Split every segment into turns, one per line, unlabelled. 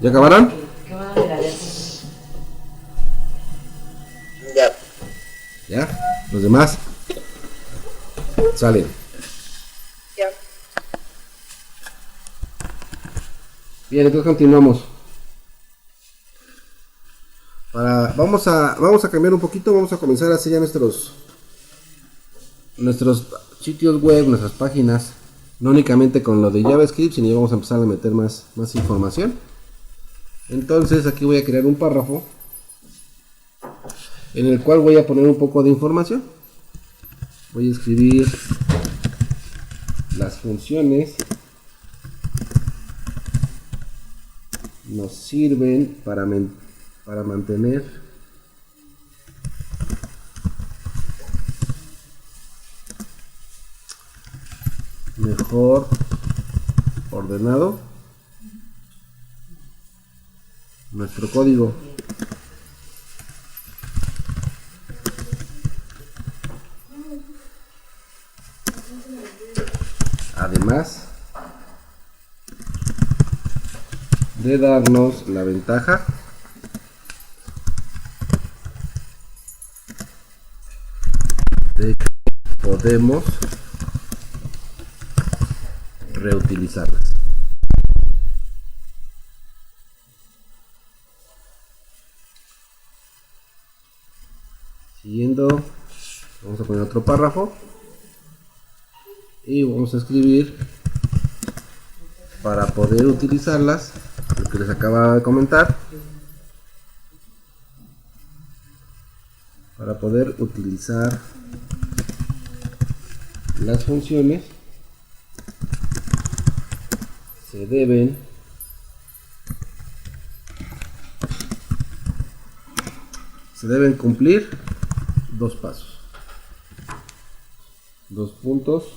¿Ya acabaron?
Ya.
¿Ya? ¿Los demás? Salen.
Ya.
Bien, entonces continuamos. Vamos a cambiar un poquito, vamos a comenzar a hacer ya nuestros sitios web, nuestras páginas, no únicamente con lo de JavaScript, sino ya vamos a empezar a meter más información. Entonces aquí voy a crear un párrafo en el cual voy a poner un poco de información. Voy a escribir las funciones nos sirven para mantener mejor ordenado nuestro código. Además de darnos la ventaja de que podemos reutilizarlas. Siguiendo, vamos a poner otro párrafo y vamos a escribir para poder utilizarlas, lo que les acaba de comentar. Para poder utilizar las funciones se deben cumplir dos pasos, dos puntos,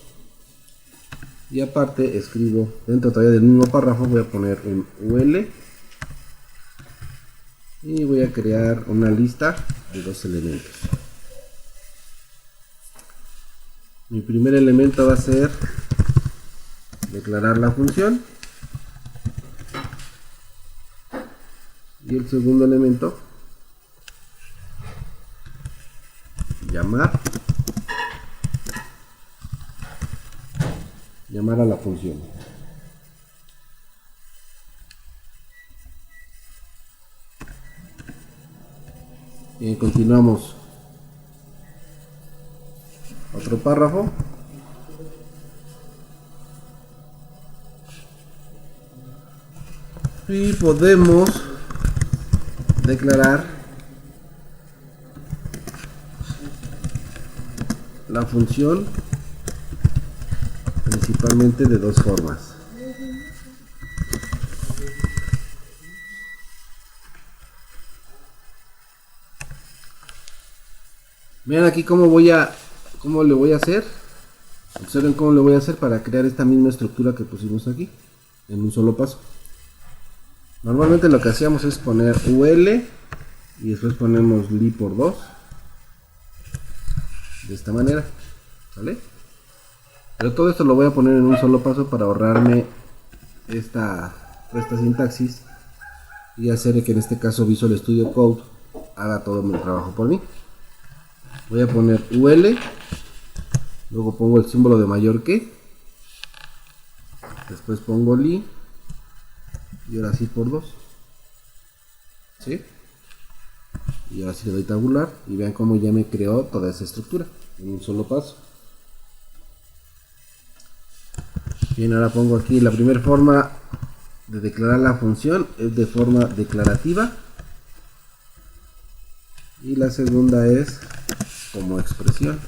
y aparte escribo dentro todavía del mismo párrafo, voy a poner un UL y voy a crear una lista de dos elementos. Mi primer elemento va a ser declarar la función y el segundo elemento llamar a la función. Bien, continuamos. Otro párrafo. Y podemos declarar la función principalmente de dos formas. Vean aquí cómo le voy a hacer. Observen cómo le voy a hacer para crear esta misma estructura que pusimos aquí en un solo paso. Normalmente lo que hacíamos es poner UL y después ponemos li por 2 de esta manera, ¿vale? Pero todo esto lo voy a poner en un solo paso para ahorrarme esta sintaxis y hacer que en este caso Visual Studio Code haga todo mi trabajo por mí. Voy a poner UL, luego pongo el símbolo de mayor que, después pongo li y ahora sí por 2, ¿sí? Y ahora sí le doy tabular y vean cómo ya me creó toda esa estructura en un solo paso. Bien, ahora pongo aquí la primera forma de declarar la función es de forma declarativa y la segunda es como expresión.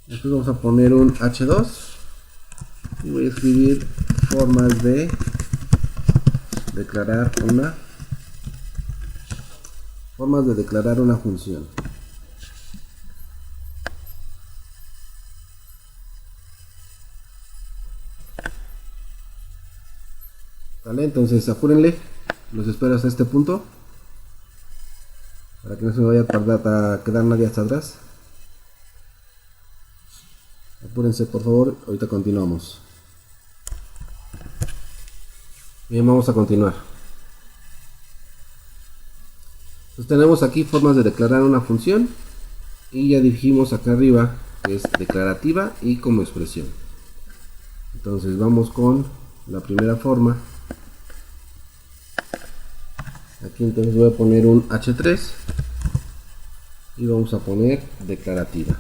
Después vamos a poner un H2 y voy a escribir formas de declarar una función. ¿Vale? Entonces apúrenle, los espero hasta este punto para que no se me vaya a tardar a quedar nadie hasta atrás. Apúrense por favor, ahorita continuamos. Bien, vamos a continuar. Entonces tenemos aquí formas de declarar una función y ya dijimos acá arriba que es declarativa y como expresión. Entonces vamos con la primera forma. Aquí entonces voy a poner un H3 y vamos a poner declarativa.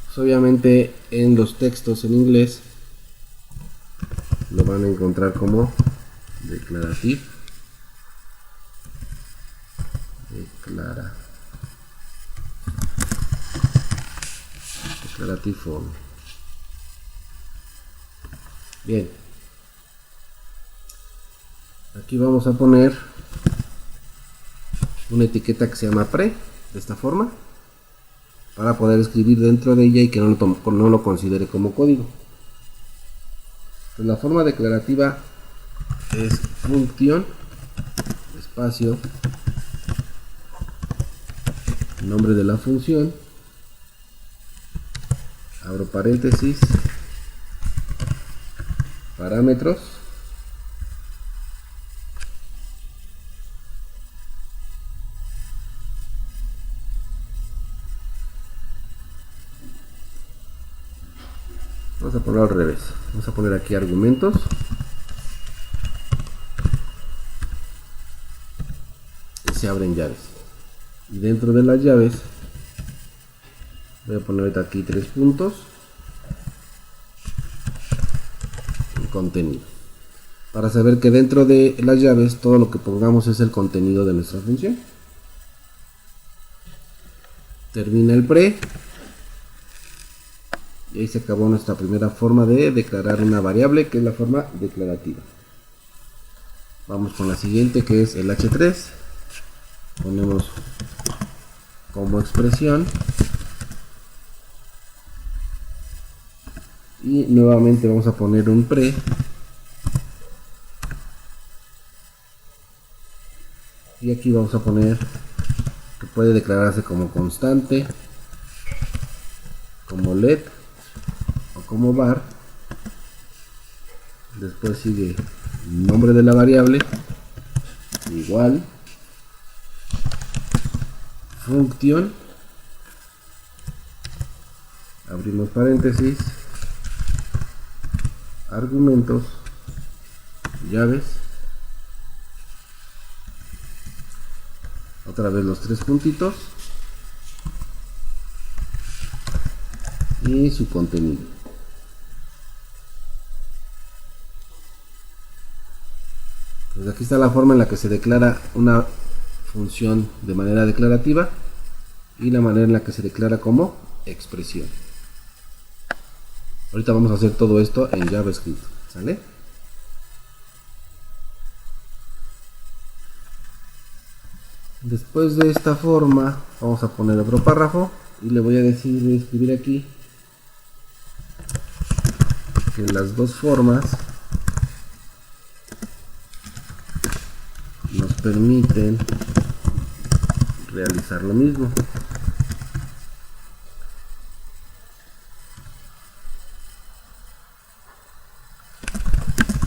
Pues obviamente en los textos en inglés lo van a encontrar como declarative. Declarative form. Bien, aquí vamos a poner una etiqueta que se llama pre, de esta forma, para poder escribir dentro de ella y que no lo considere como código. Pues la forma declarativa es function, espacio, nombre de la función, abro paréntesis, parámetros, vamos a ponerlo al revés, vamos a poner aquí argumentos, y se abren llaves, y dentro de las llaves voy a poner aquí 3 puntos y contenido, para saber que dentro de las llaves todo lo que pongamos es el contenido de nuestra función. Termina el pre y ahí se acabó nuestra primera forma de declarar una variable, que es la forma declarativa. Vamos con la siguiente, que es el H3. Ponemos como expresión y nuevamente vamos a poner un pre y aquí vamos a poner que puede declararse como constante, como let o como var. Después sigue el nombre de la variable, igual, function, abrimos paréntesis, argumentos, llaves, otra vez los 3 puntitos y su contenido. Pues aquí está la forma en la que se declara una función de manera declarativa y la manera en la que se declara como expresión. Ahorita vamos a hacer todo esto en JavaScript, ¿sale? Después de esta forma vamos a poner otro párrafo y le voy a decir de escribir aquí que las dos formas nos permiten realizar lo mismo.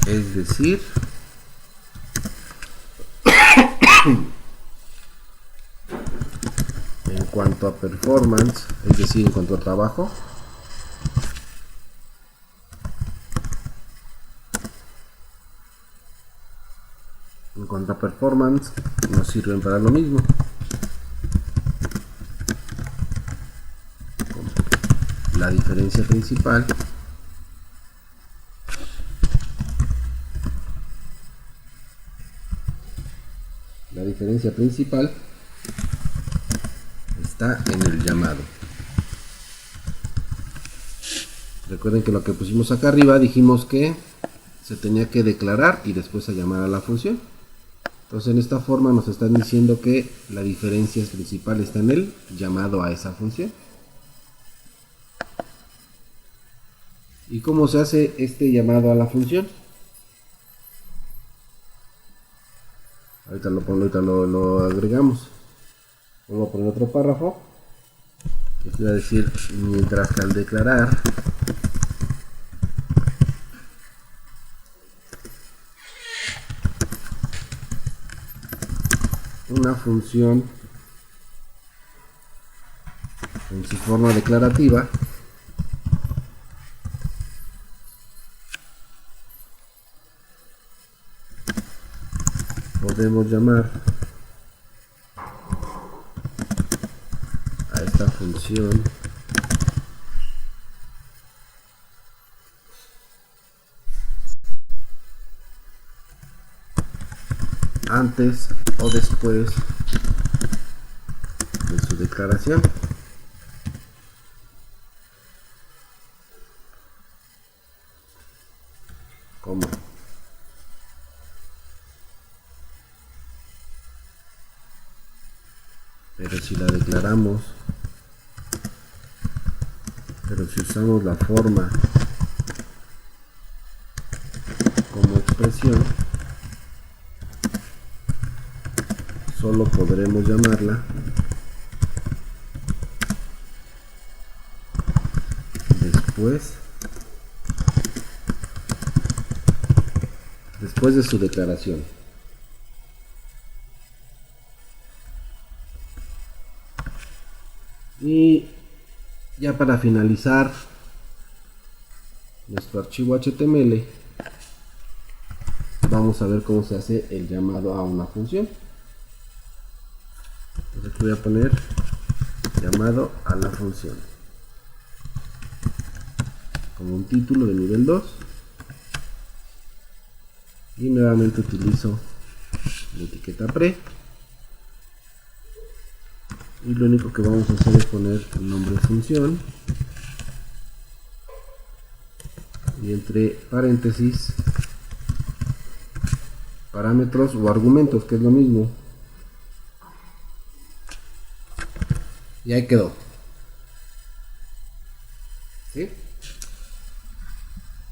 Es decir, en cuanto a performance, es decir, en cuanto a trabajo, nos sirven para lo mismo. La diferencia principal está en el llamado. Recuerden que lo que pusimos acá arriba dijimos que se tenía que declarar y después a llamar a la función. Entonces en esta forma nos están diciendo que la diferencia principal está en el llamado a esa función. ¿Y cómo se hace este llamado a la función? Ahorita lo agregamos. Vamos a poner otro párrafo. Que voy a decir, mientras que al declarar una función en su forma declarativa, podemos llamar a esta función antes o después de su declaración. ¿Cómo? Pero si la declaramos, pero si usamos la forma como expresión, solo podremos llamarla después de su declaración. Y ya para finalizar nuestro archivo HTML, vamos a ver cómo se hace el llamado a una función. Entonces voy a poner llamado a la función como un título de nivel 2 y nuevamente utilizo la etiqueta pre, y lo único que vamos a hacer es poner el nombre de función y entre paréntesis parámetros o argumentos, que es lo mismo, y ahí quedó. ¿Sí?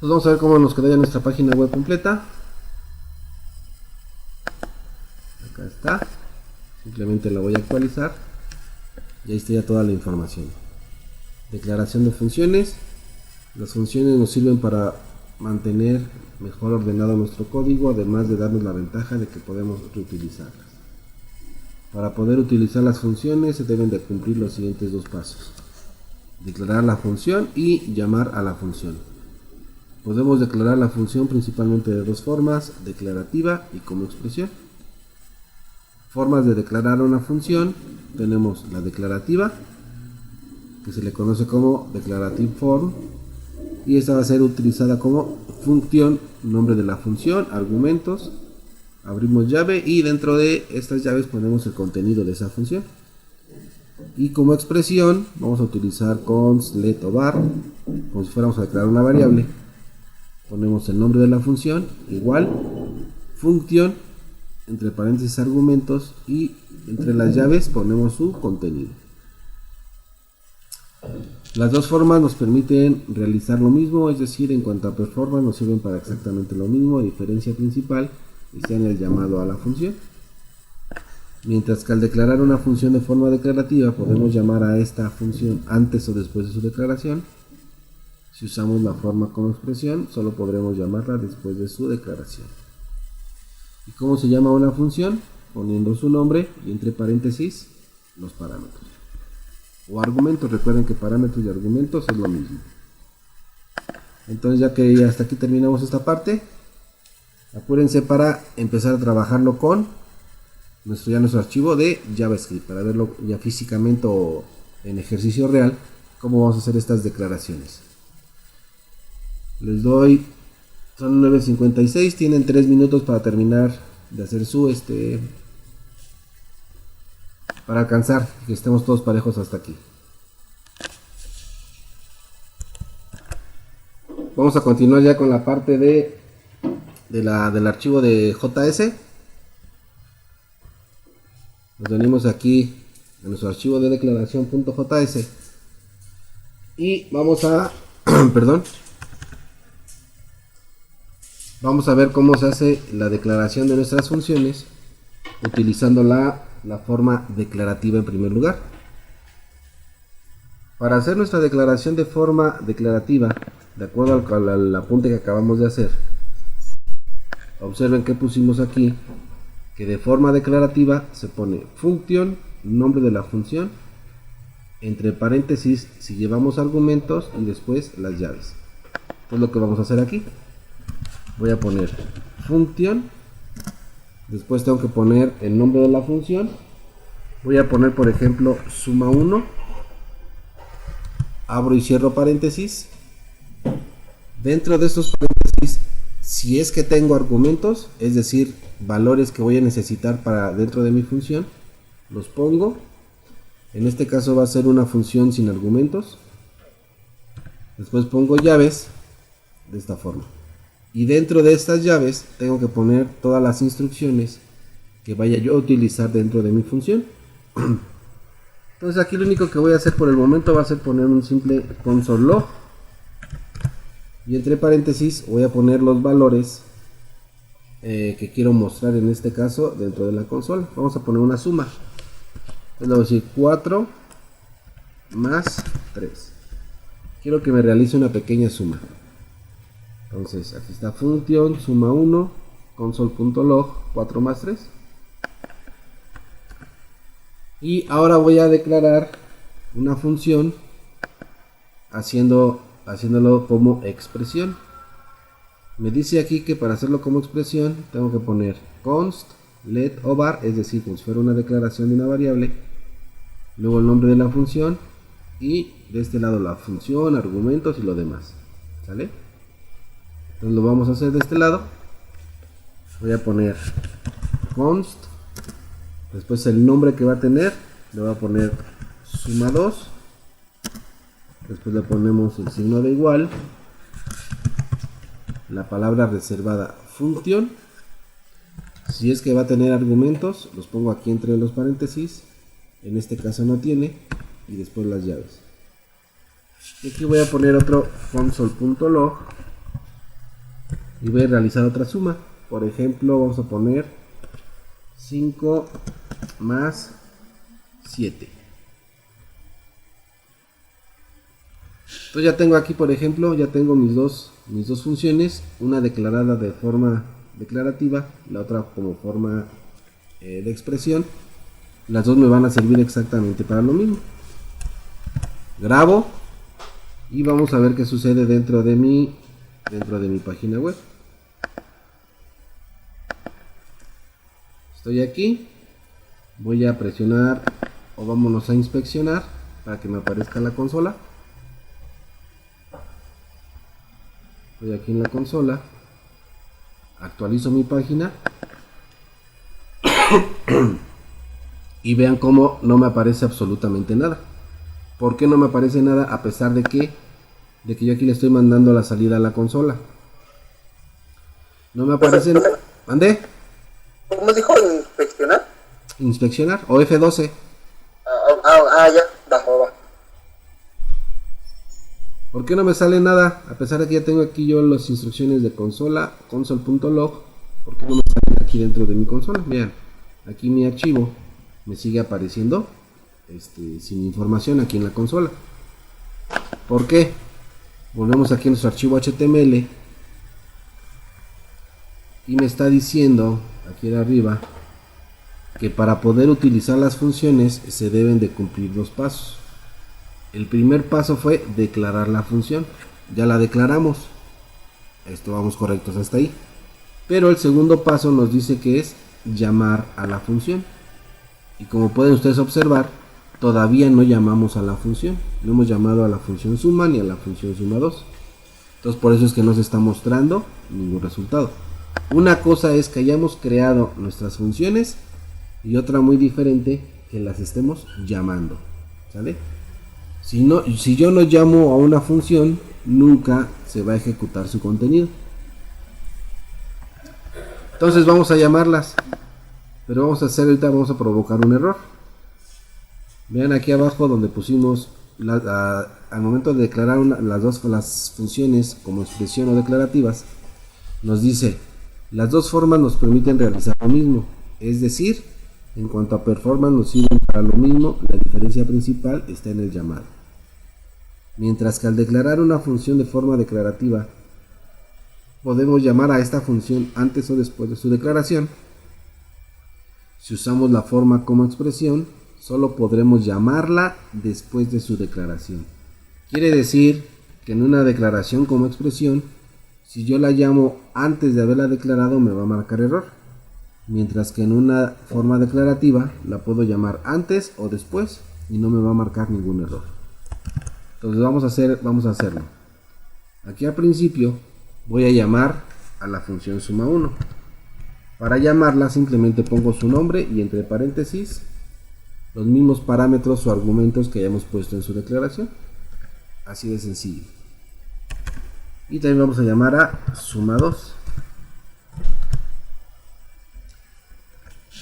Pues vamos a ver cómo nos queda ya nuestra página web completa. Acá está, simplemente la voy a actualizar y ahí está ya toda la información. Declaración de funciones. Las funciones nos sirven para mantener mejor ordenado nuestro código, además de darnos la ventaja de que podemos reutilizarlas. Para poder utilizar las funciones se deben de cumplir los siguientes dos pasos: declarar la función y llamar a la función. Podemos declarar la función principalmente de dos formas: declarativa y como expresión. Formas de declarar una función: tenemos la declarativa, que se le conoce como declarative form, y esta va a ser utilizada como función, nombre de la función, argumentos, abrimos llave y dentro de estas llaves ponemos el contenido de esa función. Y como expresión vamos a utilizar const, let o var, como si fuéramos a declarar una variable. Ponemos el nombre de la función, igual, función, entre paréntesis argumentos, y entre las llaves ponemos su contenido. Las dos formas nos permiten realizar lo mismo, es decir, en cuanto a performance nos sirven para exactamente lo mismo. Diferencia principal está en el llamado a la función. Mientras que al declarar una función de forma declarativa podemos llamar a esta función antes o después de su declaración. Si usamos la forma como expresión, solo podremos llamarla después de su declaración. ¿Y cómo se llama una función? Poniendo su nombre y entre paréntesis los parámetros o argumentos. Recuerden que parámetros y argumentos es lo mismo. Entonces, ya que ya hasta aquí terminamos esta parte, apúrense para empezar a trabajarlo con nuestro archivo de JavaScript, para verlo ya físicamente o en ejercicio real, cómo vamos a hacer estas declaraciones. Les doy, son 9:56, tienen 3 minutos para terminar de hacer su para alcanzar que estemos todos parejos hasta aquí. Vamos a continuar ya con la parte del archivo de JS. Nos venimos aquí a nuestro archivo de declaración.js y vamos a perdón, vamos a ver cómo se hace la declaración de nuestras funciones utilizando la forma declarativa en primer lugar. Para hacer nuestra declaración de forma declarativa, de acuerdo al apunte que acabamos de hacer, observen que pusimos aquí, que de forma declarativa se pone función, nombre de la función, entre paréntesis si llevamos argumentos y después las llaves. Esto es lo que vamos a hacer aquí. Voy a poner función, después tengo que poner el nombre de la función. Voy a poner, por ejemplo, suma 1, abro y cierro paréntesis. Dentro de estos paréntesis, si es que tengo argumentos, es decir, valores que voy a necesitar para dentro de mi función, los pongo. En este caso va a ser una función sin argumentos. Después pongo llaves de esta forma. Y dentro de estas llaves tengo que poner todas las instrucciones que vaya yo a utilizar dentro de mi función. Entonces aquí lo único que voy a hacer por el momento va a ser poner un simple console log. Y entre paréntesis voy a poner los valores que quiero mostrar en este caso dentro de la consola. Vamos a poner una suma. Entonces le voy a decir 4 más 3. Quiero que me realice una pequeña suma. Entonces aquí está función, suma 1, console.log 4 más 3. Y ahora voy a declarar una función haciéndolo como expresión. Me dice aquí que para hacerlo como expresión tengo que poner const let o var, es decir, como si fuera una declaración de una variable, luego el nombre de la función y de este lado la función, argumentos y lo demás. ¿Sale? Entonces lo vamos a hacer de este lado. Voy a poner const, después el nombre que va a tener, le voy a poner suma 2, después le ponemos el signo de igual, la palabra reservada función. Si es que va a tener argumentos, los pongo aquí entre los paréntesis, en este caso no tiene, y después las llaves. Y aquí voy a poner otro console.log y voy a realizar otra suma. Por ejemplo, vamos a poner 5 más 7. Entonces ya tengo aquí, por ejemplo, ya tengo mis dos funciones, una declarada de forma declarativa, la otra como forma de expresión. Las dos me van a servir exactamente para lo mismo. Grabo y vamos a ver qué sucede dentro de mi página web. Estoy aquí, voy a presionar o vámonos a inspeccionar para que me aparezca la consola. Estoy aquí en la consola, actualizo mi página y vean cómo no me aparece absolutamente nada. ¿Por qué no me aparece nada a pesar de que yo aquí le estoy mandando la salida a la consola? No me aparece. ¿Mandé?
¿Cómo dijo? ¿Inspeccionar?
Inspeccionar o F12.
Ya, va.
¿Por qué no me sale nada? A pesar de que ya tengo aquí yo las instrucciones de consola, console.log. ¿Por qué no me salen aquí dentro de mi consola? Vean, aquí mi archivo me sigue apareciendo sin información aquí en la consola. ¿Por qué? Volvemos aquí a nuestro archivo HTML y me está diciendo aquí arriba que para poder utilizar las funciones se deben de cumplir dos pasos. El primer paso fue declarar la función, ya la declaramos, esto vamos correctos hasta ahí, pero el segundo paso nos dice que es llamar a la función, y como pueden ustedes observar, todavía no llamamos a la función, no hemos llamado a la función suma ni a la función suma 2, entonces por eso es que no se está mostrando ningún resultado. Una cosa es que hayamos creado nuestras funciones y otra muy diferente que las estemos llamando, ¿sale? Si yo no llamo a una función, nunca se va a ejecutar su contenido. Entonces vamos a llamarlas, pero vamos a provocar un error. Vean aquí abajo donde pusimos al momento de declarar las funciones como expresión o declarativas, nos dice las dos formas nos permiten realizar lo mismo. Es decir, en cuanto a performance nos sirven para lo mismo, la diferencia principal está en el llamado. Mientras que al declarar una función de forma declarativa, podemos llamar a esta función antes o después de su declaración. Si usamos la forma como expresión, solo podremos llamarla después de su declaración. Quiere decir que en una declaración como expresión, si yo la llamo antes de haberla declarado, me va a marcar error. Mientras que en una forma declarativa, la puedo llamar antes o después y no me va a marcar ningún error. Entonces vamos a hacerlo. Aquí al principio voy a llamar a la función suma1. Para llamarla simplemente pongo su nombre y entre paréntesis los mismos parámetros o argumentos que hayamos puesto en su declaración. Así de sencillo. Y también vamos a llamar a suma2.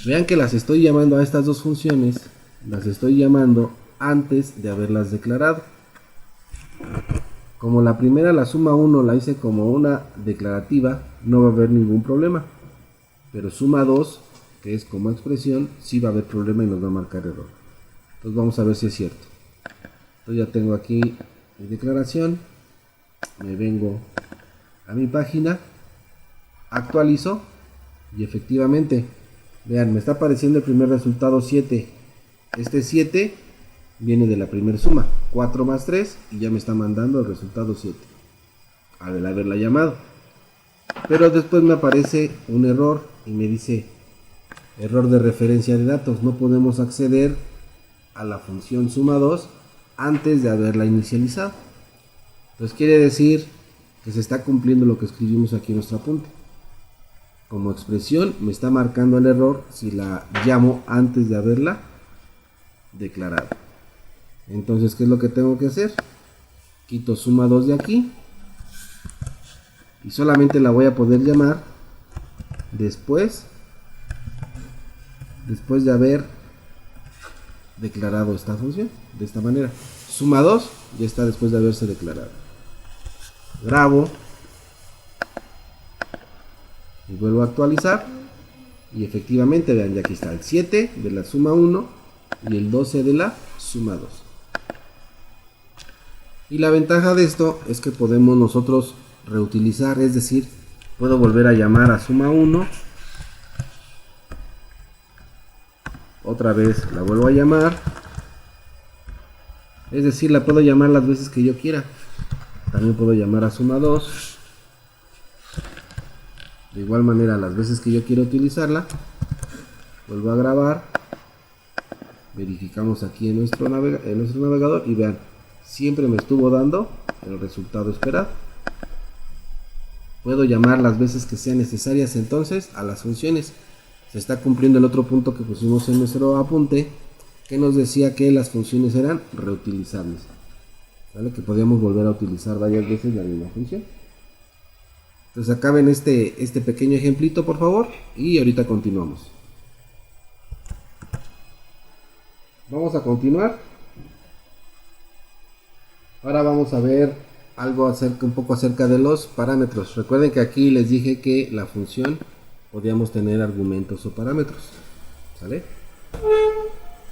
Vean que las estoy llamando a estas dos funciones, las estoy llamando antes de haberlas declarado. Como la primera, la suma1, la hice como una declarativa, no va a haber ningún problema. Pero suma2, que es como expresión, sí va a haber problema y nos va a marcar error. Entonces vamos a ver si es cierto. Entonces ya tengo aquí mi declaración, me vengo a mi página, actualizo y efectivamente, vean, me está apareciendo el primer resultado 7. Este 7 viene de la primera suma, 4 más 3, y ya me está mandando el resultado 7 al haberla llamado. Pero después me aparece un error y me dice error de referencia de datos, no podemos acceder a la función suma2 antes de haberla inicializado. Entonces quiere decir que se está cumpliendo lo que escribimos aquí en nuestro apunte. Como expresión me está marcando el error si la llamo antes de haberla declarado. Entonces, ¿qué es lo que tengo que hacer? Quito suma2 de aquí y solamente la voy a poder llamar después de haber declarado esta función de esta manera. Suma2 ya está después de haberse declarado. Grabo y vuelvo a actualizar y efectivamente vean, ya aquí está el 7 de la suma1 y el 12 de la suma2. Y la ventaja de esto es que podemos nosotros reutilizar, es decir, puedo volver a llamar a suma1, otra vez la vuelvo a llamar, es decir, la puedo llamar las veces que yo quiera. También puedo llamar a suma2 de igual manera las veces que yo quiero utilizarla. Vuelvo a grabar, verificamos aquí en nuestro navegador y vean, siempre me estuvo dando el resultado esperado. Puedo llamar las veces que sean necesarias entonces a las funciones. Se está cumpliendo el otro punto que pusimos en nuestro apunte, que nos decía que las funciones eran reutilizables, ¿vale? Que podíamos volver a utilizar varias veces la misma función. Entonces acá ven este pequeño ejemplito, por favor, y ahorita continuamos. Vamos a continuar. Ahora vamos a ver algo un poco acerca de los parámetros. Recuerden que aquí les dije que la función podíamos tener argumentos o parámetros, ¿sale?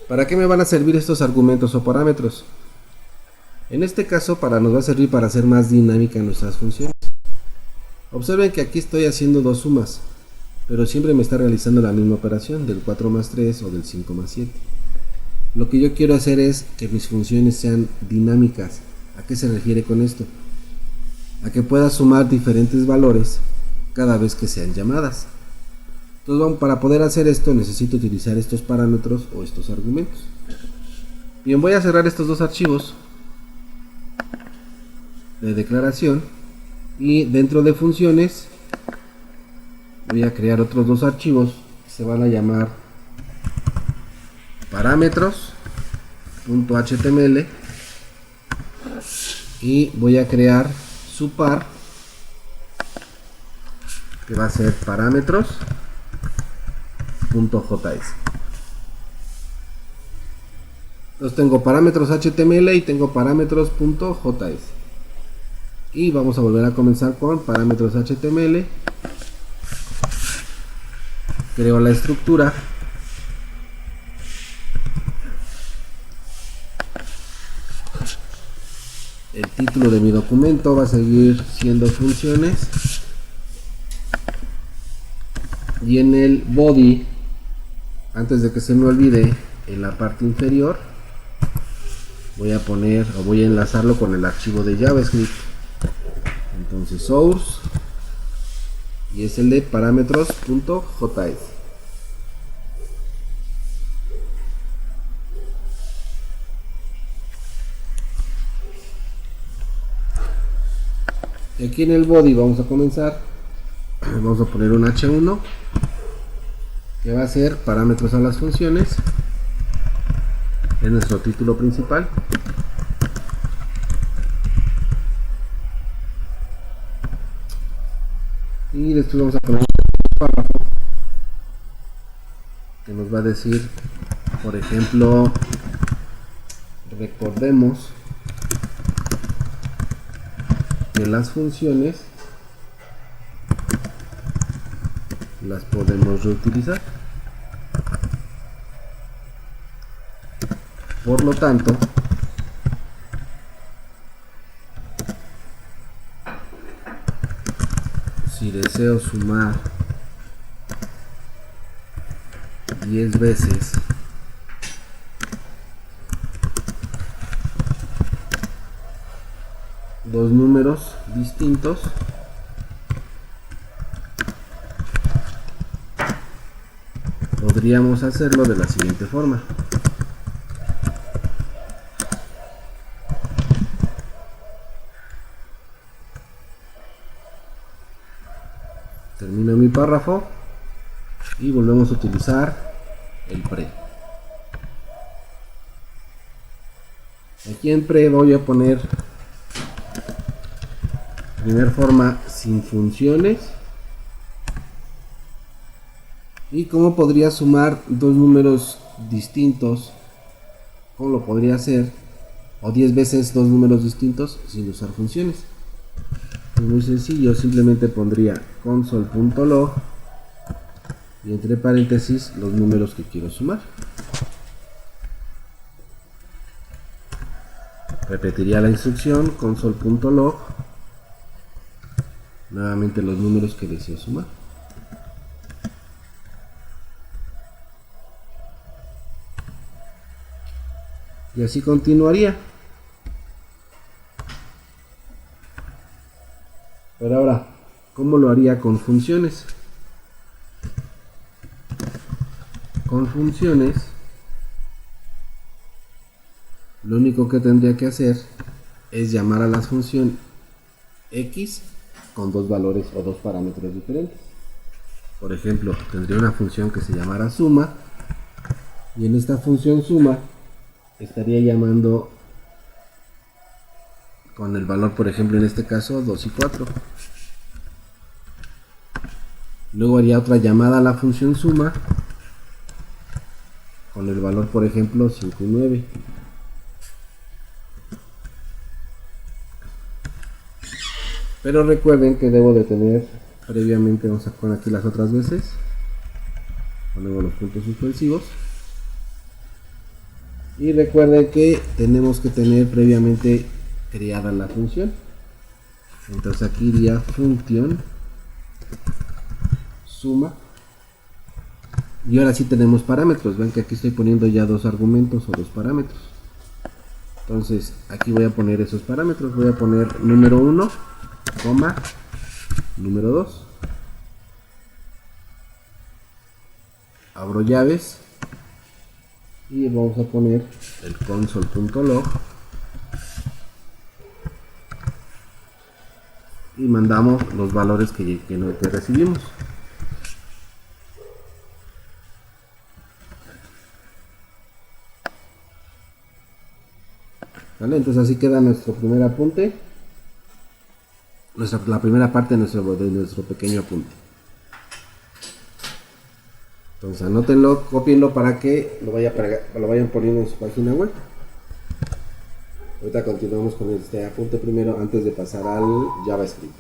¿Para qué me van a servir estos argumentos o parámetros? En este caso nos va a servir para hacer más dinámica nuestras funciones. Observen que aquí estoy haciendo dos sumas, pero siempre me está realizando la misma operación del 4 más 3 o del 5 más 7. Lo que yo quiero hacer es que mis funciones sean dinámicas. ¿A qué se refiere con esto? A que pueda sumar diferentes valores cada vez que sean llamadas. Entonces, para poder hacer esto necesito utilizar estos parámetros o estos argumentos. Bien, voy a cerrar estos dos archivos de declaración y dentro de funciones voy a crear otros dos archivos que se van a llamar parámetros.html y voy a crear su par que va a ser parámetros.js. Entonces tengo parámetros HTML y tengo parámetros.js. Y vamos a volver a comenzar con parámetros HTML. creo la estructura. El título de mi documento va a seguir siendo funciones. Y en el body, antes de que se me olvide, en la parte inferior voy a poner o voy a enlazarlo con el archivo de JavaScript. Entonces source, y es el de parámetros.js. Y aquí en el body vamos a comenzar, vamos a poner un h1 que va a ser parámetros a las funciones. Es nuestro título principal. Y después vamos a poner un párrafo que nos va a decir, por ejemplo, recordemos que las funciones las podemos reutilizar. Por lo tanto, si deseo sumar 10 veces dos números distintos, podríamos hacerlo de la siguiente forma. Termino mi párrafo y volvemos a utilizar el pre. Aquí en pre voy a poner primer forma sin funciones. Y cómo podría sumar dos números distintos, cómo lo podría hacer, o 10 veces dos números distintos sin usar funciones. Es muy sencillo, simplemente pondría console.log y entre paréntesis los números que quiero sumar. Repetiría la instrucción console.log, nuevamente los números que deseo sumar. Y así continuaría. Pero ahora, ¿cómo lo haría con funciones? Con funciones, lo único que tendría que hacer es llamar a la función x con dos valores o dos parámetros diferentes. Por ejemplo, tendría una función que se llamara suma, y en esta función suma estaría llamando con el valor, por ejemplo, en este caso 2 y 4. Luego haría otra llamada a la función suma con el valor, por ejemplo, 5 y 9. Pero recuerden que debo de tener previamente, vamos a poner aquí las otras veces, ponemos los puntos suspensivos. Y recuerden que tenemos que tener previamente creada la función. Entonces aquí iría función suma. Y ahora sí tenemos parámetros. Ven que aquí estoy poniendo ya dos argumentos o dos parámetros. Entonces aquí voy a poner esos parámetros. Voy a poner número 1, coma, número 2. Abro llaves. Y vamos a poner el console.log y mandamos los valores que recibimos. ¿Vale? Entonces así queda nuestro primer apunte, la primera parte de nuestro pequeño apunte. Entonces anótenlo, copienlo para que lo vayan poniendo en su página web. Ahorita continuamos con este apunte primero antes de pasar al JavaScript.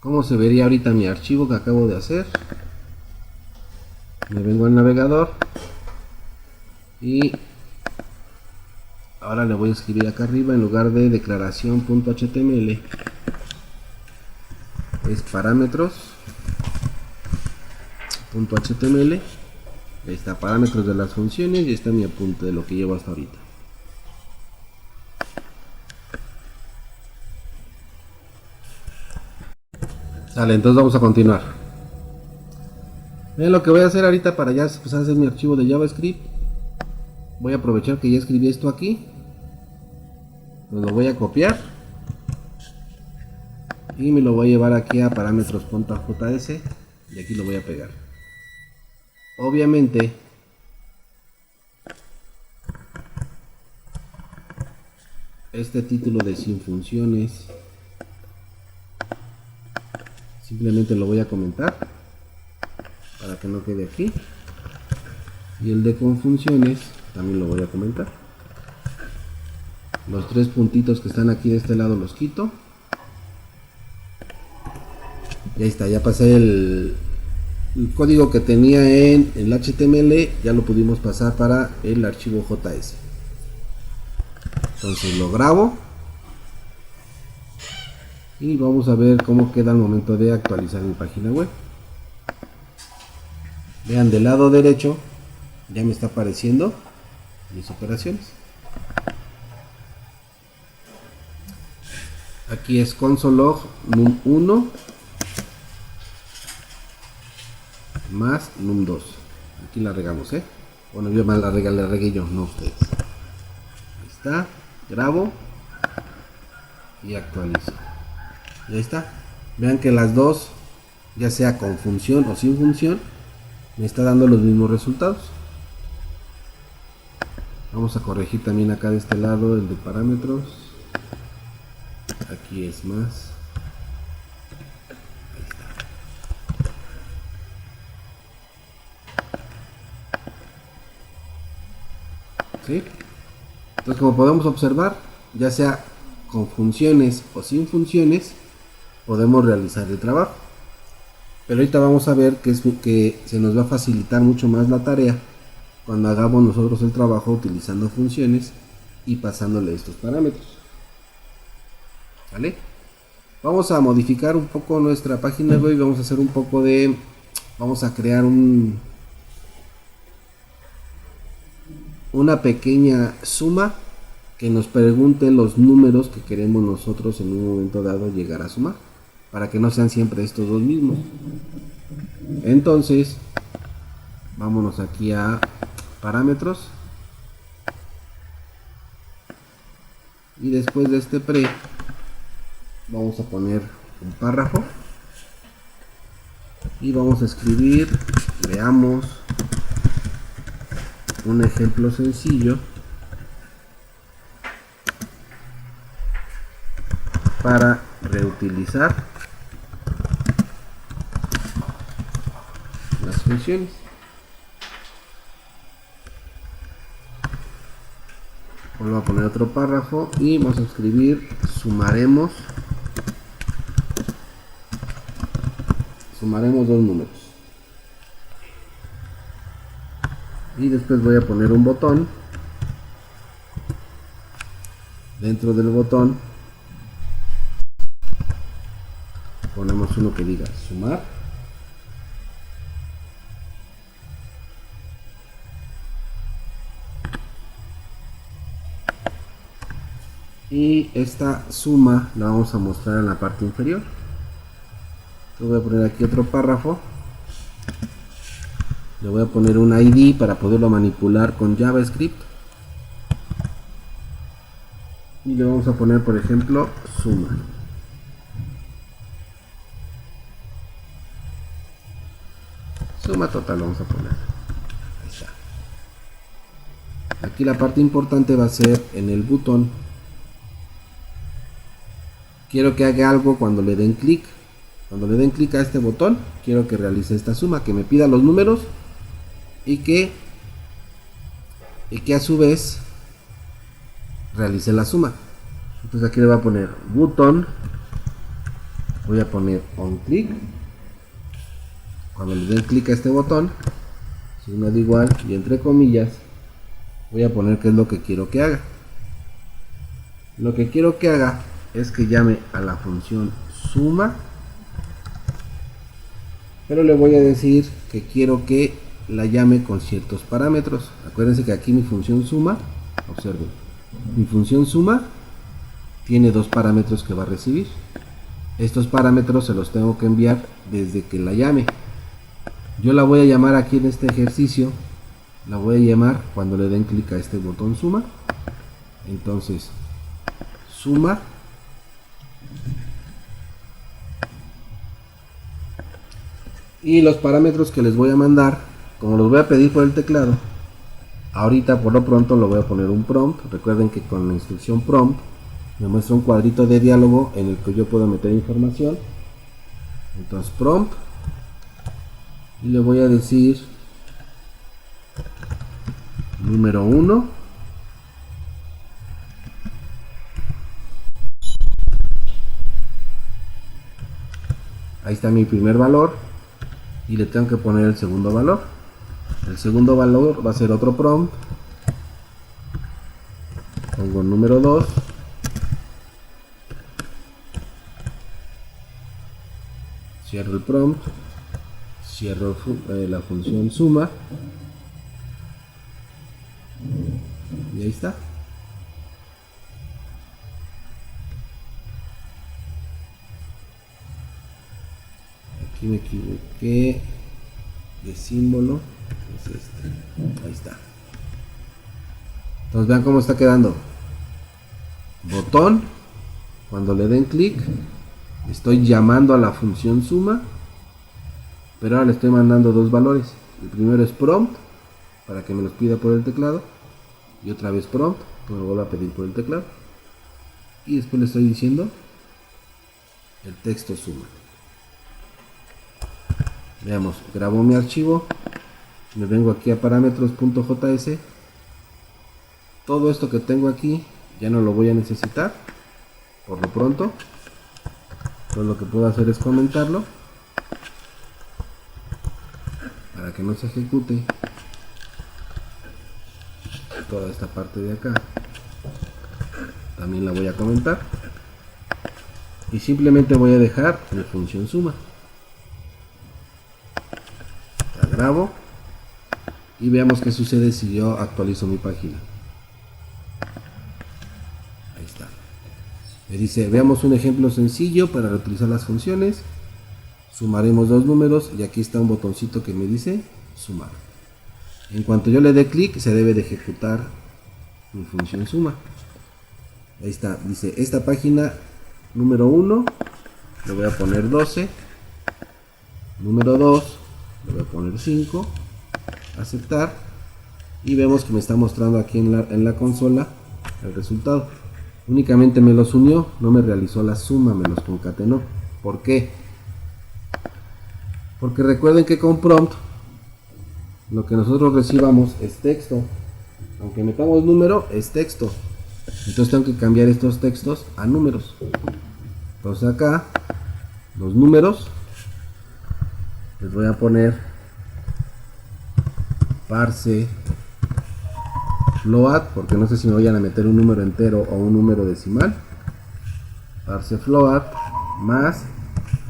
¿Cómo se vería ahorita mi archivo que acabo de hacer? Me vengo al navegador y ahora le voy a escribir acá arriba, en lugar de declaración.html, es parámetros.html. Ahí está, parámetros de las funciones, y está mi apunte de lo que llevo hasta ahorita. Sale, entonces vamos a continuar. Vean lo que voy a hacer ahorita para ya empezar a hacer mi archivo de JavaScript. Voy a aprovechar que ya escribí esto aquí. Lo voy a copiar y me lo voy a llevar aquí a parámetros.js y aquí lo voy a pegar. Obviamente este título de sin funciones simplemente lo voy a comentar para que no quede aquí, y el de con funciones también lo voy a comentar. Los tres puntitos que están aquí de este lado los quito. Y ahí está, ya pasé el código que tenía en el HTML, ya lo pudimos pasar para el archivo JS. Entonces lo grabo y vamos a ver cómo queda al momento de actualizar mi página web. Vean, del lado derecho ya me está apareciendo mis operaciones. Aquí es console log num1 más num2. Aquí la regamos, bueno, yo más la regué yo, no ustedes. Ahí está, grabo y actualizo. Y ahí está. Vean que las dos, ya sea con función o sin función, me está dando los mismos resultados. Vamos a corregir también acá de este lado el de parámetros. Aquí es más. Ahí está. ¿Sí? Entonces, como podemos observar, ya sea con funciones o sin funciones, podemos realizar el trabajo. Pero ahorita vamos a ver que se nos va a facilitar mucho más la tarea cuando hagamos nosotros el trabajo utilizando funciones y pasándole estos parámetros. ¿Vale? Vamos a modificar un poco nuestra página web y vamos a hacer un poco de... Vamos a crear una pequeña suma que nos pregunte los números que queremos nosotros en un momento dado llegar a sumar, para que no sean siempre estos dos mismos. Entonces, vámonos aquí a parámetros y después de este pre vamos a poner un párrafo y vamos a escribir, veamos un ejemplo sencillo para reutilizar las funciones. Vuelvo a poner otro párrafo y vamos a escribir sumaremos dos números, y después voy a poner un botón. Dentro del botón ponemos uno que diga sumar, y esta suma la vamos a mostrar en la parte inferior. Entonces voy a poner aquí otro párrafo, le voy a poner un ID para poderlo manipular con JavaScript y le vamos a poner, por ejemplo, suma. Suma total vamos a poner. Ahí está. Aquí la parte importante va a ser en el botón. Quiero que haga algo cuando le den clic. Cuando le den clic a este botón, quiero que realice esta suma, que me pida los números y que a su vez realice la suma. Entonces aquí le voy a poner button voy a poner on click. Cuando le den clic a este botón, signo de igual y entre comillas, voy a poner qué es lo que quiero que haga. Lo que quiero que haga es que llame a la función suma, pero le voy a decir que quiero que la llame con ciertos parámetros. Acuérdense que aquí mi función suma, observen, mi función suma tiene dos parámetros que va a recibir. Estos parámetros se los tengo que enviar desde que la llame. Yo la voy a llamar aquí en este ejercicio, la voy a llamar cuando le den clic a este botón suma. Entonces suma y los parámetros que les voy a mandar, como los voy a pedir por el teclado, ahorita por lo pronto lo voy a poner un prompt. Recuerden que con la instrucción prompt me muestra un cuadrito de diálogo en el que yo puedo meter información. Entonces prompt, y le voy a decir número 1, ahí está mi primer valor, y le tengo que poner el segundo valor. El segundo valor va a ser otro prompt, pongo número 2, cierro el prompt, cierro la función suma, y ahí está. Aquí me equivoqué de símbolo, es este, ahí está. Entonces vean cómo está quedando. Botón, cuando le den clic estoy llamando a la función suma, pero ahora le estoy mandando dos valores. El primero es prompt, para que me los pida por el teclado, y otra vez prompt, que me lo vuelva a pedir por el teclado, y después le estoy diciendo el texto suma. Veamos, grabo mi archivo, me vengo aquí a parámetros.js. Todo esto que tengo aquí ya no lo voy a necesitar por lo pronto. Todo lo que puedo hacer es comentarlo para que no se ejecute toda esta parte de acá. También la voy a comentar y simplemente voy a dejar mi función suma. La grabo y veamos qué sucede si yo actualizo mi página. Ahí está. Me dice, veamos un ejemplo sencillo para reutilizar las funciones. Sumaremos dos números y aquí está un botoncito que me dice sumar. En cuanto yo le dé clic, se debe de ejecutar mi función suma. Ahí está, dice esta página número 1, le voy a poner 12. Número 2, le voy a poner 5. Aceptar. Y vemos que me está mostrando aquí en la consola el resultado. Únicamente me los unió, no me realizó la suma, me los concatenó. ¿Por qué? Porque recuerden que con prompt lo que nosotros recibamos es texto. Aunque metamos número, es texto. Entonces tengo que cambiar estos textos a números. Entonces acá, los números, les voy a poner parse float, porque no sé si me vayan a meter un número entero o un número decimal. Parse float más,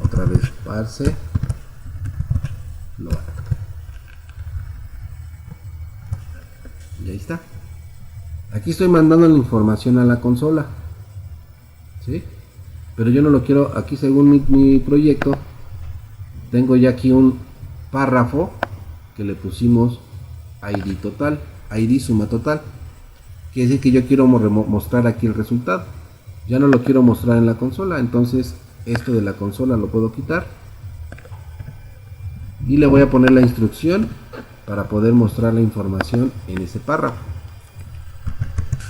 otra vez parse float. Y ahí está. Aquí estoy mandando la información a la consola, ¿sí? Pero yo no lo quiero. Aquí según mi proyecto tengo ya aquí un párrafo que le pusimos ID total, ID suma total. Quiere decir que yo quiero mostrar aquí el resultado. Ya no lo quiero mostrar en la consola, entonces esto de la consola lo puedo quitar y le voy a poner la instrucción para poder mostrar la información en ese párrafo.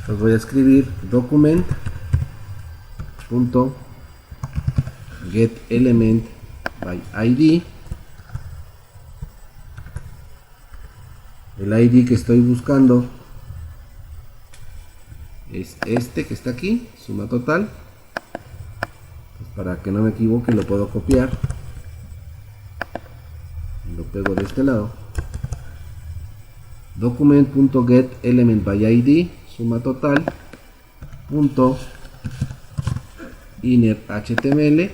Entonces voy a escribir document get element by ID. El ID que estoy buscando es este que está aquí, suma total. para que no me equivoque, lo puedo copiar. Lo pego de este lado. Document.getElementById, suma total, punto inner HTML,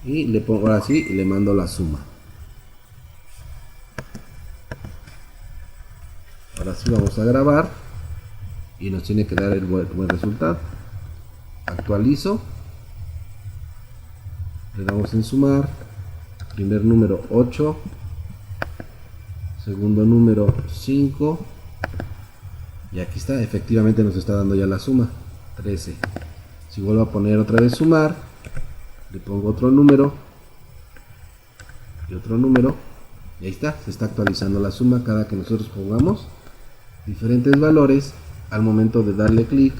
y le pongo ahora sí y le mando la suma. Ahora sí vamos a grabar y nos tiene que dar el buen resultado. Actualizo, le damos en sumar, primer número 8, segundo número 5, y aquí está, efectivamente nos está dando ya la suma, 13. Si vuelvo a poner otra vez sumar, le pongo otro número y otro número, y ahí está, se está actualizando la suma cada que nosotros pongamos diferentes valores al momento de darle clic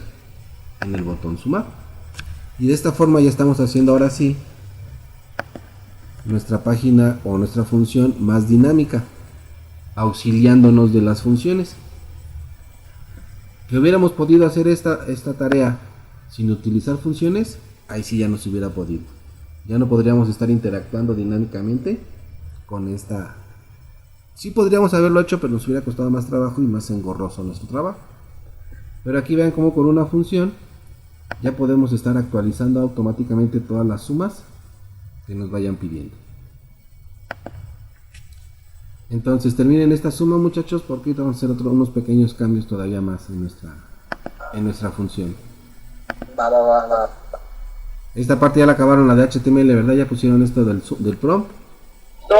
en el botón sumar. Y de esta forma ya estamos haciendo ahora sí nuestra página o nuestra función más dinámica, auxiliándonos de las funciones. Que hubiéramos podido hacer esta tarea sin utilizar funciones, ahí sí ya no se hubiera podido. Ya no podríamos estar interactuando dinámicamente con esta. Sí podríamos haberlo hecho, pero nos hubiera costado más trabajo y más engorroso nuestro trabajo. Pero aquí vean cómo con una función ya podemos estar actualizando automáticamente todas las sumas que nos vayan pidiendo. Entonces terminen esta suma, muchachos, porque vamos a hacer unos pequeños cambios todavía más en nuestra función.
Va.
Esta parte ya la acabaron, la de HTML, ¿verdad? Ya pusieron esto del prompt.
No.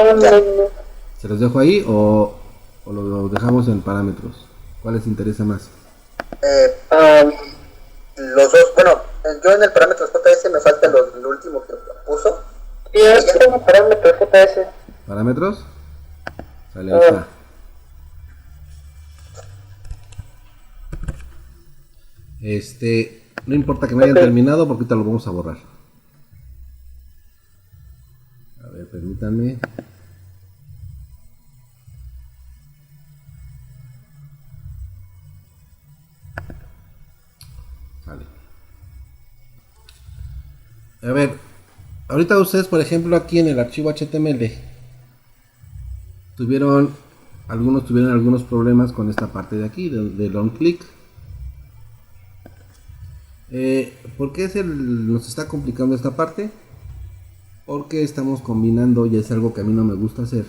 ¿Se los dejo ahí o lo dejamos en parámetros? ¿Cuál les interesa más?
Los dos, bueno, yo en el parámetro JS me falta lo último que puso.
Sí, yo tengo parámetros JS.
¿Parámetros? Sale, ahí está. No importa que me hayan terminado porque ahorita lo vamos a borrar. A ver, permítanme. Sale. A ver, ahorita ustedes, por ejemplo, aquí en el archivo HTML tuvieron algunos problemas con esta parte de aquí, del on click. ¿Por qué nos está complicando esta parte? Porque estamos combinando, y es algo que a mí no me gusta hacer,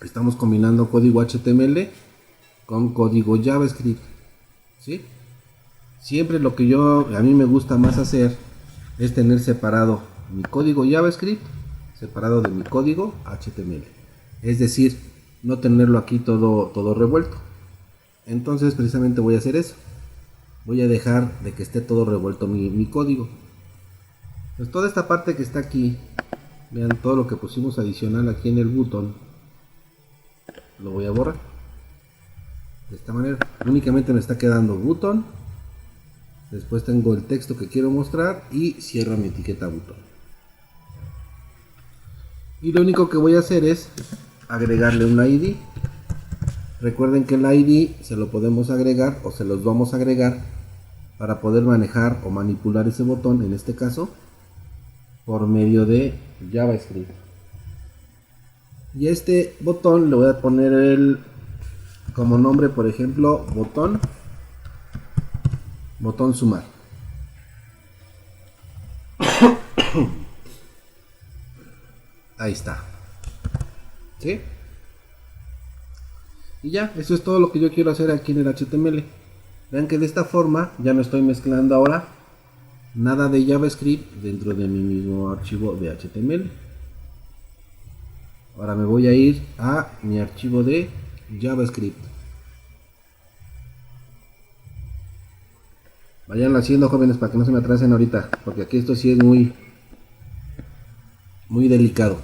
estamos combinando código HTML con código JavaScript, ¿sí? Siempre lo que a mí me gusta más hacer es tener separado mi código JavaScript separado de mi código HTML, es decir, no tenerlo aquí todo revuelto. Entonces precisamente voy a hacer eso. Voy a dejar de que esté todo revuelto mi código. Pues toda esta parte que está aquí, vean todo lo que pusimos adicional aquí en el botón, lo voy a borrar. De esta manera, únicamente me está quedando botón. Después tengo el texto que quiero mostrar y cierro mi etiqueta botón. Y lo único que voy a hacer es agregarle un ID. Recuerden que el ID se lo podemos agregar o se los vamos a agregar para poder manejar o manipular ese botón, en este caso, por medio de JavaScript. Y este botón le voy a poner como nombre, por ejemplo, botón sumar. Ahí está. ¿Sí? Y ya, eso es todo lo que yo quiero hacer aquí en el HTML. Vean que de esta forma ya no estoy mezclando ahora nada de JavaScript dentro de mi mismo archivo de HTML. Ahora me voy a ir a mi archivo de JavaScript. Vayan haciendo, jóvenes, para que no se me atrasen ahorita, porque aquí esto sí es muy delicado.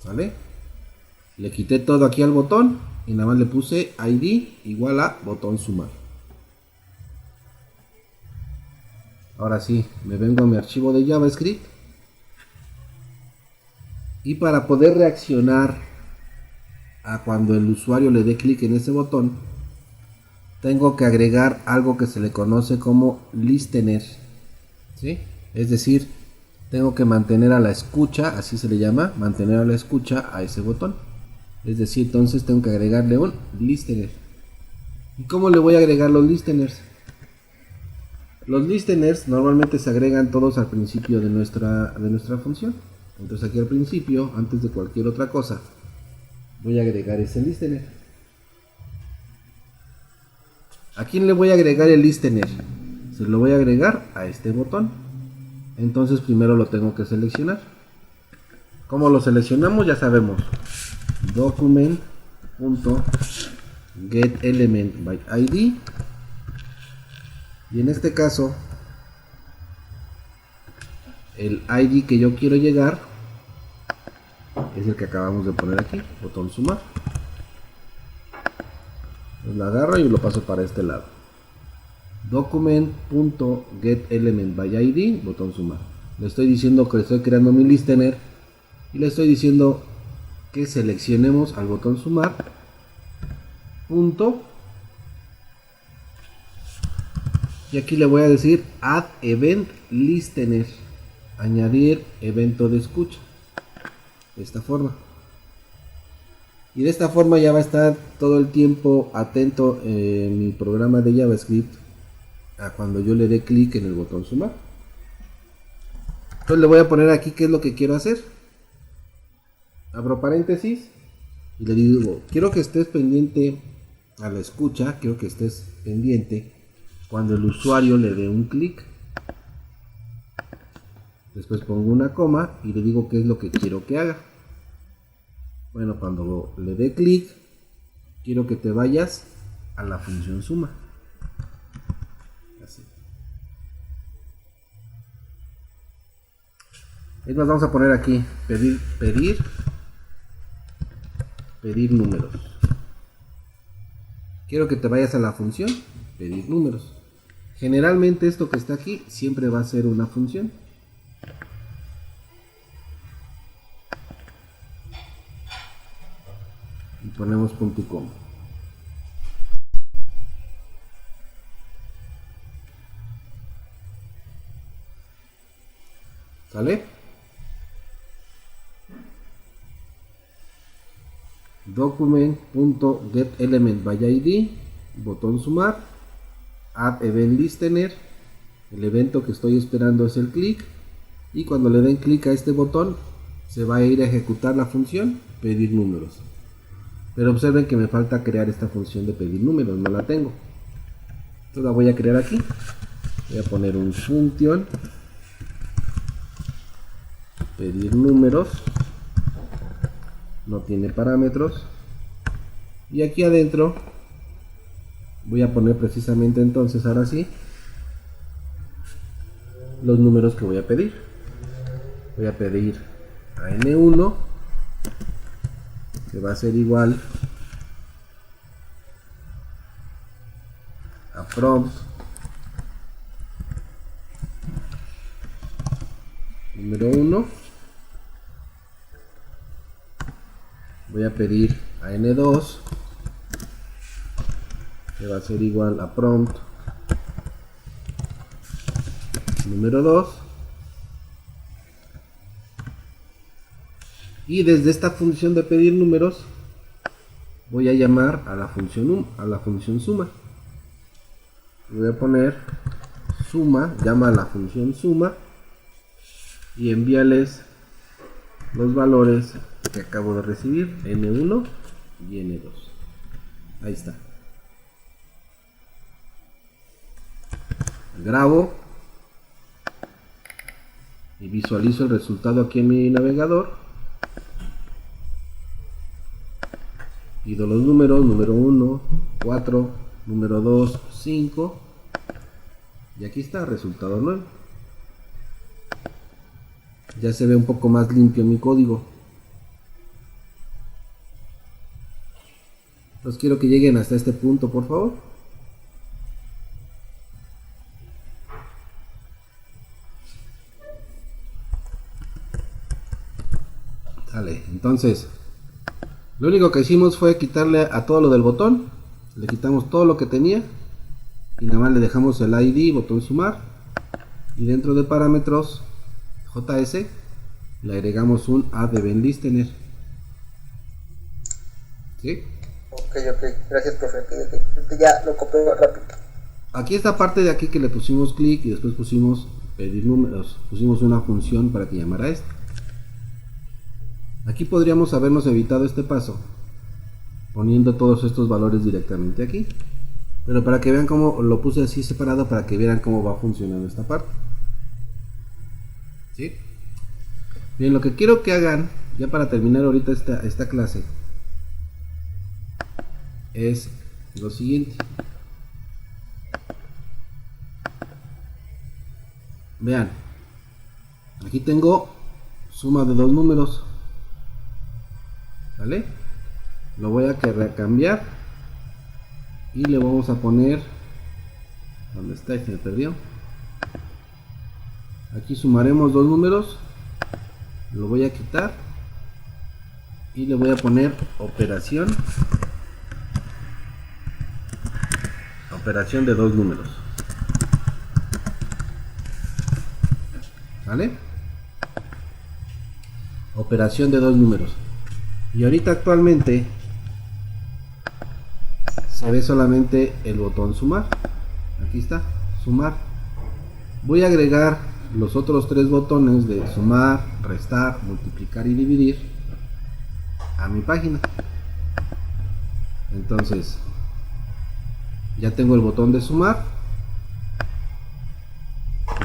¿Vale? Le quité todo aquí al botón y nada más le puse ID igual a botón sumar. Ahora sí, me vengo a mi archivo de JavaScript y para poder reaccionar a cuando el usuario le dé clic en ese botón, tengo que agregar algo que se le conoce como listener, ¿sí? Es decir, tengo que mantener a la escucha, así se le llama, mantener a la escucha a ese botón. Es decir, entonces tengo que agregarle un listener. ¿Y cómo le voy a agregar los listeners? Los listeners normalmente se agregan todos al principio de nuestra función. Entonces aquí al principio, antes de cualquier otra cosa, voy a agregar ese listener. ¿A quién le voy a agregar el listener? Se lo voy a agregar a este botón. Entonces primero lo tengo que seleccionar. ¿Cómo lo seleccionamos? Ya sabemos. Document.getElementById. Y en este caso, el ID que yo quiero llegar es el que acabamos de poner aquí, botón sumar. Pues lo agarro y lo paso para este lado. Document.getElementById, botón sumar. Le estoy diciendo que estoy creando mi listener y le estoy diciendo que seleccionemos al botón sumar. Punto. Y aquí le voy a decir add event listener, añadir evento de escucha, de esta forma. Y de esta forma ya va a estar todo el tiempo atento en mi programa de JavaScript a cuando yo le dé clic en el botón sumar. Entonces le voy a poner aquí qué es lo que quiero hacer. Abro paréntesis y le digo, quiero que estés pendiente a la escucha, quiero que estés pendiente cuando el usuario le dé un clic. Después pongo una coma y le digo qué es lo que quiero que haga. Bueno, cuando le dé clic, quiero que te vayas a la función suma. Así. Es más, vamos a poner aquí pedir números. Quiero que te vayas a la función pedir números. Generalmente esto que está aquí siempre va a ser una función. Y ponemos punto y coma. ¿Sale? Document.getElementById, botón sumar, add event listener, el evento que estoy esperando es el clic, y cuando le den clic a este botón se va a ir a ejecutar la función pedir números. Pero observen que me falta crear esta función de pedir números, no la tengo. Entonces la voy a crear aquí. Voy a poner un function pedir números, no tiene parámetros, y aquí adentro voy a poner precisamente entonces ahora sí los números que voy a pedir. Voy a pedir a n1, que va a ser igual a prompt número 1. Voy a pedir a n2, que va a ser igual a prompt número 2. Y desde esta función de pedir números voy a llamar a la función suma. Voy a poner suma, llama a la función suma y envíales los valores que acabo de recibir, n1 y n2. Ahí está. Grabo y visualizo el resultado aquí en mi navegador. Pido los números, número 1, 4, número 2, 5. Y aquí está, resultado 9. Ya se ve un poco más limpio mi código. Entonces quiero que lleguen hasta este punto, por favor. Sale, entonces lo único que hicimos fue quitarle a todo lo del botón. Le quitamos todo lo que tenía y nada más le dejamos el ID, botón sumar, y dentro de parámetros JS le agregamos un add event listener. ¿Sí?
Ok, gracias, profe. Ya lo copió rápido.
Aquí esta parte de aquí que le pusimos clic y después pusimos pedir números, pusimos una función para que llamara esto. Aquí podríamos habernos evitado este paso poniendo todos estos valores directamente aquí, pero para que vean cómo lo puse así separado, para que vieran cómo va funcionando esta parte. ¿Sí? Bien, lo que quiero que hagan ya para terminar ahorita esta clase es lo siguiente. Vean, aquí tengo suma de dos números, ¿vale? Lo voy a cambiar y le vamos a poner, ¿dónde está? Se me perdió. Aquí sumaremos dos números, lo voy a quitar y le voy a poner operación de dos números, ¿vale? Operación de dos números. Y ahorita actualmente se ve solamente el botón sumar. Aquí está, sumar. Voy a agregar los otros tres botones de sumar, restar, multiplicar y dividir a mi página. Entonces ya tengo el botón de sumar.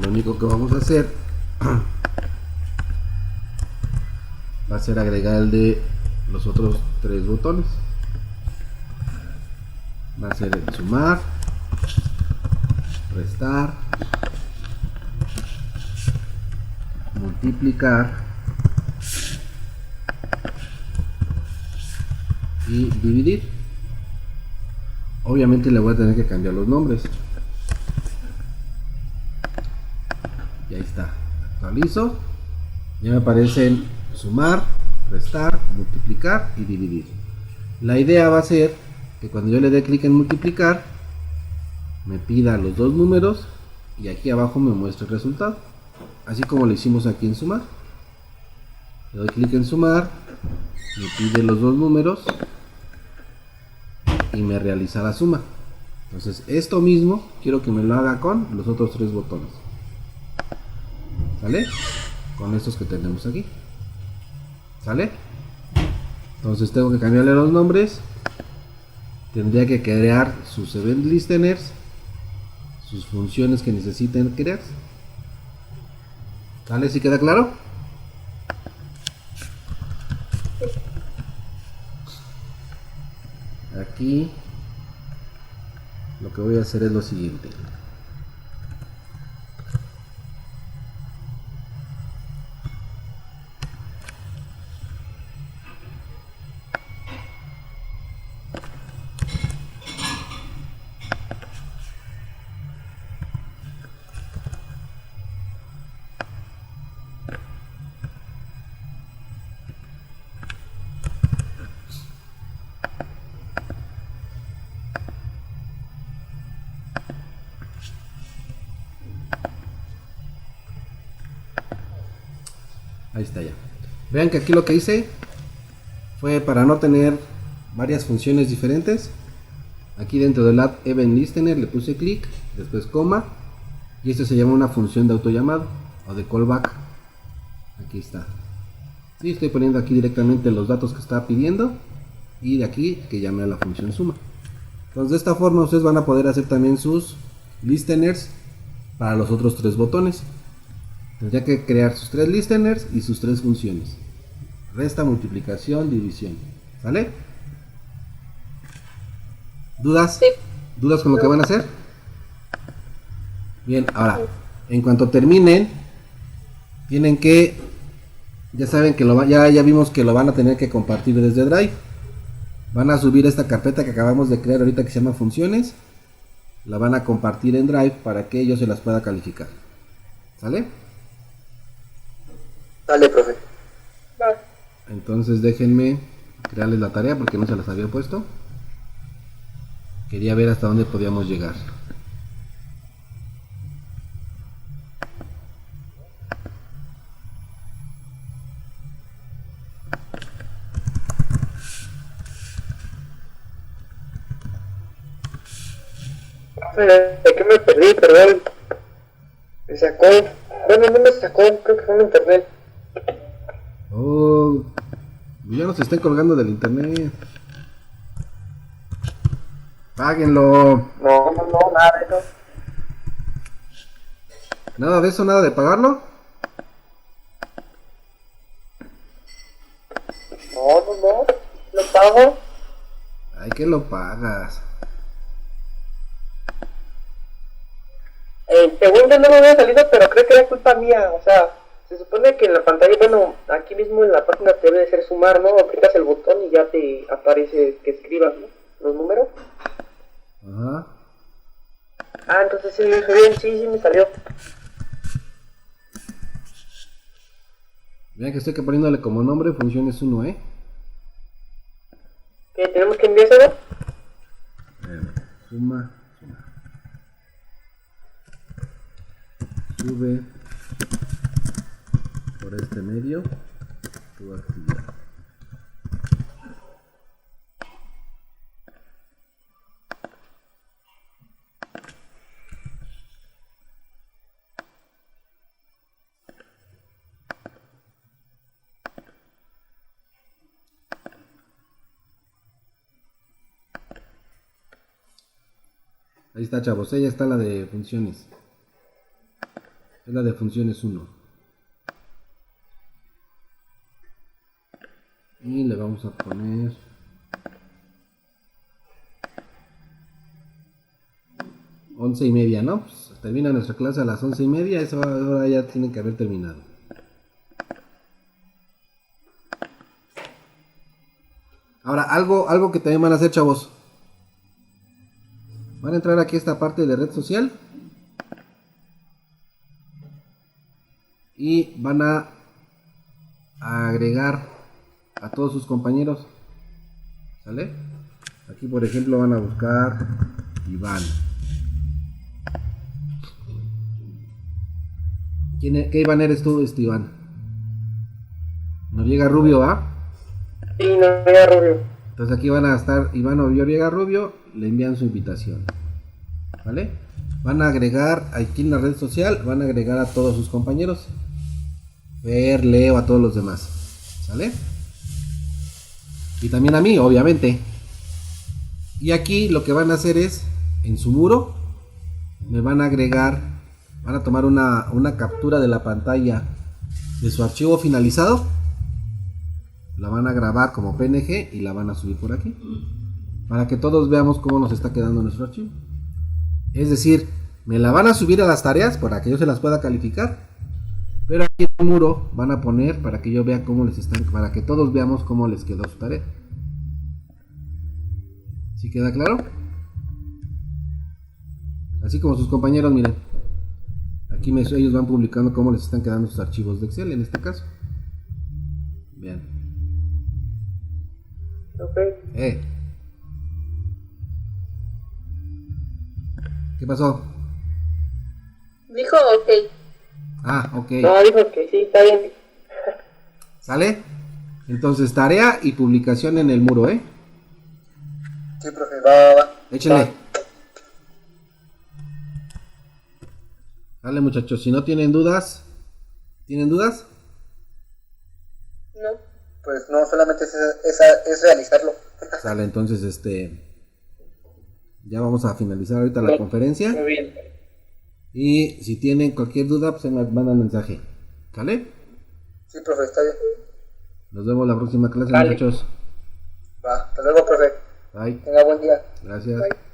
Lo único que vamos a hacer va a ser agregar el de los otros tres botones. Va a ser el sumar, restar, multiplicar y dividir. Obviamente le voy a tener que cambiar los nombres. Y ahí está, actualizo, ya me aparecen sumar, restar, multiplicar y dividir. La idea va a ser que cuando yo le dé clic en multiplicar me pida los dos números y aquí abajo me muestre el resultado, así como lo hicimos aquí en sumar. Le doy clic en sumar, me pide los dos números y me realiza la suma. Entonces esto mismo quiero que me lo haga con los otros tres botones, ¿sale? Con estos que tenemos aquí, ¿sale? Entonces tengo que cambiarle los nombres. Tendría que crear sus event listeners, sus funciones que necesiten crear. ¿Sale? ¿Sí queda claro? Aquí lo que voy a hacer es lo siguiente. Ahí está ya. Vean que aquí lo que hice fue, para no tener varias funciones diferentes, aquí dentro del add event listener le puse clic, después coma, y esto se llama una función de autollamado o de callback. Aquí está. Y estoy poniendo aquí directamente los datos que estaba pidiendo y de aquí que llame a la función suma. Entonces de esta forma ustedes van a poder hacer también sus listeners para los otros tres botones. Tendría que crear sus tres listeners y sus tres funciones: resta, multiplicación, división. ¿Sale? ¿Dudas?
Sí.
¿Dudas con lo que van a hacer? Bien, ahora, en cuanto terminen, tienen que, ya saben que ya vimos que lo van a tener que compartir desde Drive. Van a subir esta carpeta que acabamos de crear ahorita que se llama funciones, la van a compartir en Drive para que ellos se las pueda calificar. ¿Sale?
Dale, profe.
Va.
Entonces déjenme crearles la tarea porque no se las había puesto. Quería ver hasta dónde podíamos llegar.
¿De qué me perdí? Perdón. Me sacó. Bueno, no me sacó, creo que fue en internet.
Oh, ya no se estén colgando del internet. Páguenlo.
No, nada de eso.
Nada de eso, nada de pagarlo.
No. Lo pago.
Ay, que lo pagas.
Según yo no me había salido, pero creo que era culpa mía. O sea, se supone que en la pantalla, bueno, aquí mismo en la página te debe de ser sumar, ¿no? Aplicas el botón y ya te aparece que escribas, ¿no? Los números.
Ajá.
Ah, entonces sí, bien, sí me salió.
Vean que estoy poniéndole como nombre funciones 1,
¿Qué tenemos que enviárselo?
Suma. Sube por este medio tu actividad. Ahí está, chavos, ella está la de funciones. Es la de funciones 1. Y le vamos a poner 11:30, ¿no? Pues termina nuestra clase a las 11:30, esa hora ya tiene que haber terminado. Ahora, algo que también van a hacer, chavos. Van a entrar aquí a esta parte de red social. Y van a agregar a todos sus compañeros. ¿Sale? Aquí, por ejemplo, van a buscar Iván. ¿Qué Iván eres tú, Iván? Noriega Rubio, ¿ah?
Sí, Noriega Rubio.
Entonces aquí van a estar Iván Noriega Rubio, le envían su invitación. ¿Vale? Van a agregar aquí en la red social, van a agregar a todos sus compañeros. Fer, Leo, a todos los demás. ¿Sale? Y también a mí, obviamente. Y aquí lo que van a hacer es, en su muro, me van a agregar, van a tomar una captura de la pantalla de su archivo finalizado. La van a grabar como PNG y la van a subir por aquí. Para que todos veamos cómo nos está quedando nuestro archivo. Es decir, me la van a subir a las tareas para que yo se las pueda calificar. Pero aquí en el muro van a poner para que yo vea cómo les están, para que todos veamos cómo les quedó su tarea. ¿Sí queda claro? Así como sus compañeros, miren. Aquí ellos van publicando cómo les están quedando sus archivos de Excel en este caso. Vean.
Ok.
¿Qué pasó?
Dijo ok.
Ah, ok.
No, dijo que sí, está bien.
¿Sale? Entonces, tarea y publicación en el muro, ¿eh?
Sí, profe, va.
Échenle. Dale, muchachos, si no tienen dudas. ¿Tienen dudas?
No. Pues no, solamente es realizarlo.
Sale, entonces, ya vamos a finalizar ahorita la conferencia.
Muy bien.
Y si tienen cualquier duda, pues se me mandan mensaje. ¿Sale?
Sí, profe, está bien.
Nos vemos la próxima clase,
Vale.
muchachos.
Va, hasta luego, profe.
Bye.
Tenga buen día.
Gracias.
Bye.